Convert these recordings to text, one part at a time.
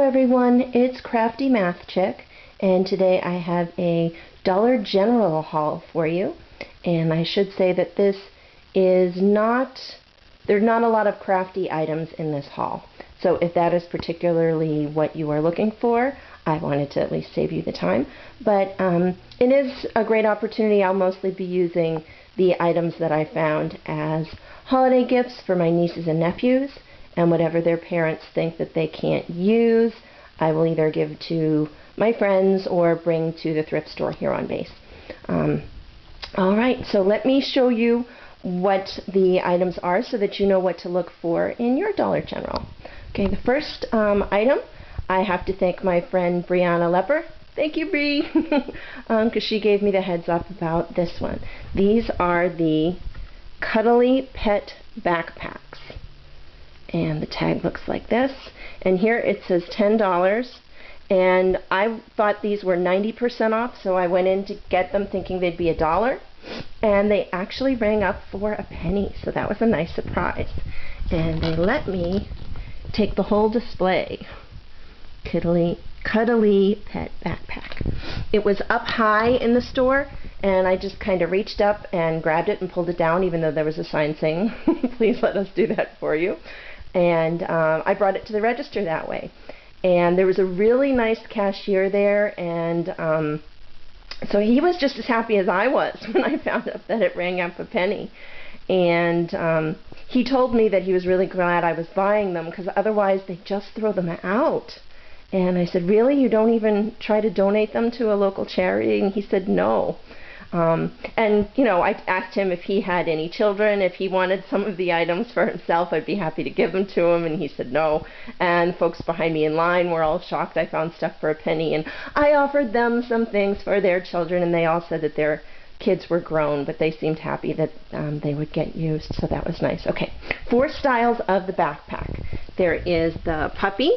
everyone, it's Crafty Math Chick, and today I have a Dollar General haul for you. And I should say that this is there's not a lot of crafty items in this haul. So if that is particularly what you are looking for, I wanted to at least save you the time. But it is a great opportunity. I'll mostly be using the items that I found as holiday gifts for my nieces and nephews. And whatever their parents think that they can't use, I will either give to my friends or bring to the thrift store here on base. Alright, so let me show you what the items are so that you know what to look for in your Dollar General. Okay, the first item, I have to thank my friend Brianna Lepper. Thank you, Bree, because she gave me the heads up about this one. These are the Cuddly Pet Backpacks. And the tag looks like this. And here it says $10. And I thought these were 90% off, so I went in to get them thinking they'd be $1. And they actually rang up for a penny, so that was a nice surprise. And they let me take the whole display. Cuddly Pet Backpack. It was up high in the store, and I just kind of reached up and grabbed it and pulled it down, even though there was a sign saying, please let us do that for you. And I brought it to the register that way. And there was a really nice cashier there, and so he was just as happy as I was when I found out that it rang up a penny. And he told me that he was really glad I was buying them, because otherwise they just throw them out. And I said, really? You don't even try to donate them to a local charity? And he said, no. And, you know, I asked him if he had any children, if he wanted some of the items for himself, I'd be happy to give them to him, and he said no. And folks behind me in line were all shocked I found stuff for a penny, and I offered them some things for their children, and they all said that their kids were grown, but they seemed happy that they would get used, so that was nice. Okay, 4 styles of the backpack. There is the puppy.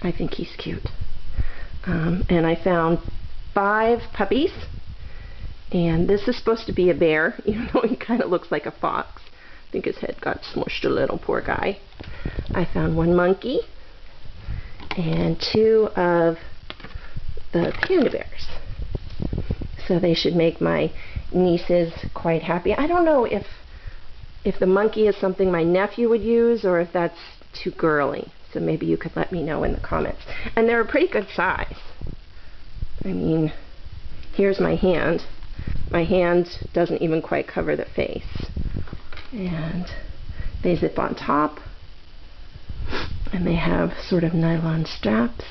I think he's cute. And I found 5 puppies. And this is supposed to be a bear, even though he kind of looks like a fox. I think his head got smushed a little, poor guy. I found 1 monkey and 2 of the panda bears. So they should make my nieces quite happy. I don't know if the monkey is something my nephew would use or if that's too girly. So maybe you could let me know in the comments. And they're a pretty good size. I mean, here's my hand. My hand doesn't even quite cover the face. And they zip on top. And they have sort of nylon straps.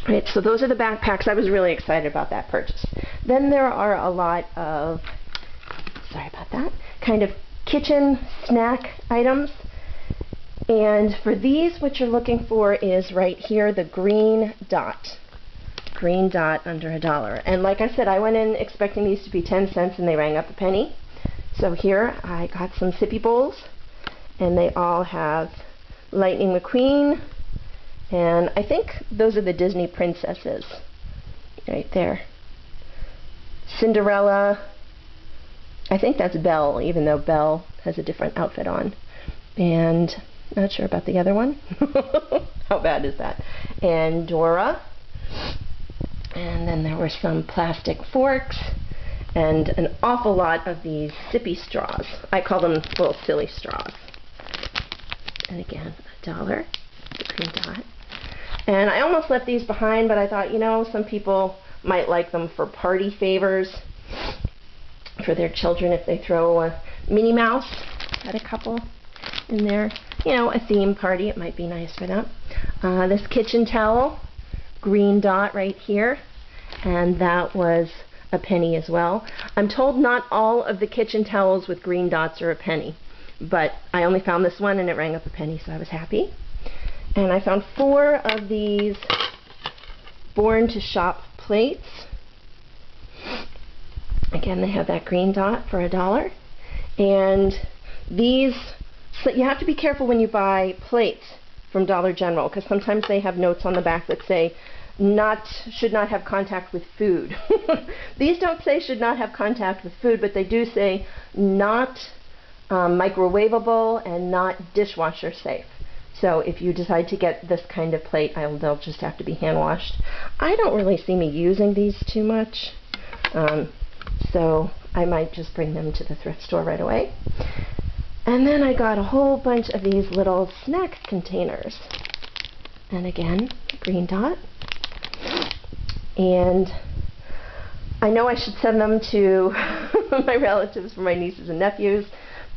Right, so those are the backpacks. I was really excited about that purchase. Then there are a lot of, sorry about that, kind of kitchen snack items. And for these, what you're looking for is right here, the green dot. Green dot under $1. And like I said, I went in expecting these to be 10 cents and they rang up a penny. So here I got some sippy bowls, and they all have Lightning McQueen, and I think those are the Disney princesses right there. Cinderella, I think that's Belle, even though Belle has a different outfit on. And not sure about the other one. How bad is that? And Dora. And then there were some plastic forks and an awful lot of these sippy straws. I call them little silly straws. And again, $1, the green dot. And I almost left these behind, but I thought, you know, some people might like them for party favors for their children if they throw a Minnie Mouse. Had a couple in there. You know, a theme party, it might be nice for them. This kitchen towel. Green dot right here, and that was a penny as well. I'm told not all of the kitchen towels with green dots are a penny, but I only found this one and it rang up a penny, so I was happy. And I found 4 of these Born to Shop plates. Again, they have that green dot for $1. And these, so you have to be careful when you buy plates from Dollar General, because sometimes they have notes on the back that say should not have contact with food. These don't say should not have contact with food, but they do say not microwavable and not dishwasher safe. So if you decide to get this kind of plate, they'll just have to be hand washed. I don't really see me using these too much, so I might just bring them to the thrift store right away. And then I got a whole bunch of these little snack containers. And again, green dot. And I know I should send them to my relatives, for my nieces and nephews,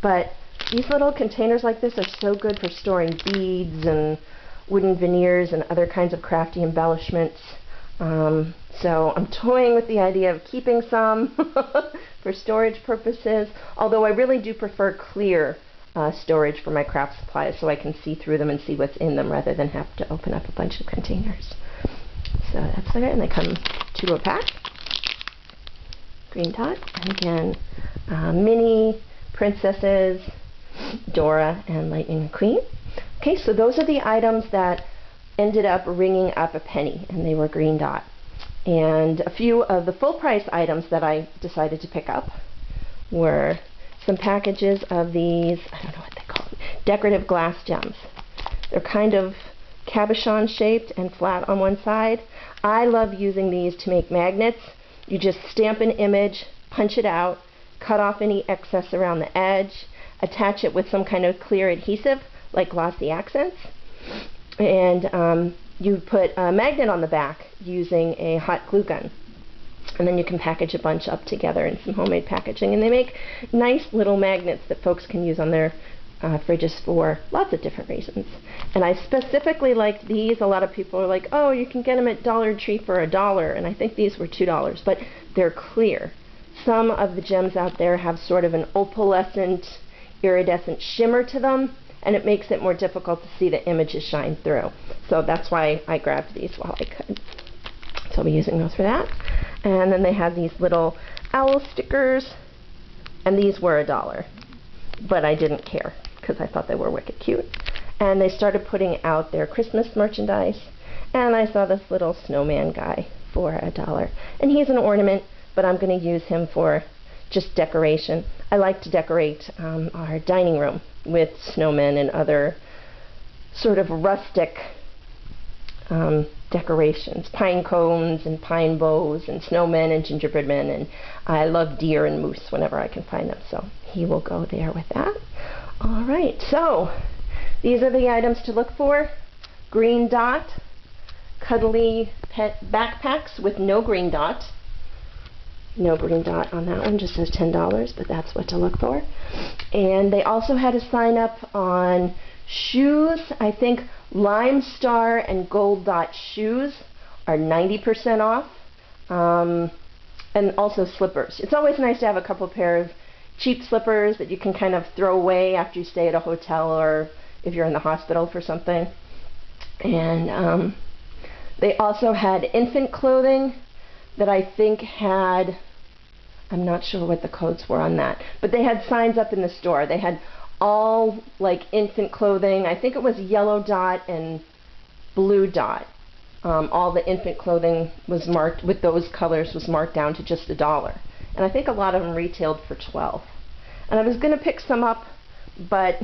but these little containers like this are so good for storing beads and wooden veneers and other kinds of crafty embellishments. So I'm toying with the idea of keeping some for storage purposes, although I really do prefer clear storage for my craft supplies so I can see through them and see what's in them rather than have to open up a bunch of containers. So that's it, and they come 2 a pack. Green dot, and again, Minnie, Princesses, Dora, and Lightning McQueen. Okay, so those are the items that ended up ringing up a penny, and they were green dot. And a few of the full price items that I decided to pick up were some packages of these, I don't know what they call them, decorative glass gems. They're kind of cabochon shaped and flat on one side. I love using these to make magnets. You just stamp an image, punch it out, cut off any excess around the edge, attach it with some kind of clear adhesive like Glossy Accents, and you put a magnet on the back using a hot glue gun. And then you can package a bunch up together in some homemade packaging, and they make nice little magnets that folks can use on their fridges for lots of different reasons. And I specifically liked these. A lot of people are like, oh, you can get them at Dollar Tree for $1, and I think these were $2, but they're clear. Some of the gems out there have sort of an opalescent, iridescent shimmer to them, and it makes it more difficult to see the images shine through. So that's why I grabbed these while I could. So I'll be using those for that. And then they have these little owl stickers, and these were $1, but I didn't care because I thought they were wicked cute. And they started putting out their Christmas merchandise, and I saw this little snowman guy for $1. And he's an ornament, but I'm going to use him for just decoration. I like to decorate our dining room with snowmen and other sort of rustic decorations, pine cones and pine boughs and snowmen and gingerbread men, and I love deer and moose whenever I can find them, so he will go there with that. All right, so these are the items to look for. Green dot, cuddly pet backpacks with no green dot. No green dot on that one, just says $10, but that's what to look for. And they also had a sign up on shoes. I think Lime Star and Gold Dot shoes are 90% off. And also slippers. It's always nice to have a couple pair of cheap slippers that you can kind of throw away after you stay at a hotel or if you're in the hospital for something. And they also had infant clothing that I think had, I'm not sure what the codes were on that, but they had signs up in the store. They had all like infant clothing. I think it was yellow dot and blue dot. All the infant clothing was marked with those colors, was marked down to just $1. And I think a lot of them retailed for $12. And I was going to pick some up, but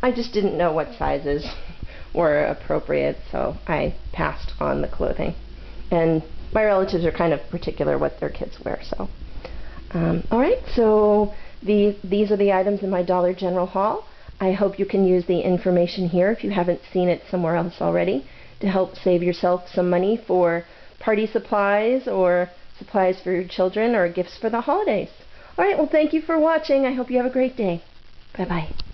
I just didn't know what sizes were appropriate, so I passed on the clothing. And my relatives are kind of particular what their kids wear, so. All right, so these are the items in my Dollar General haul. I hope you can use the information here if you haven't seen it somewhere else already to help save yourself some money for party supplies or supplies for your children or gifts for the holidays. All right, well, thank you for watching. I hope you have a great day. Bye-bye.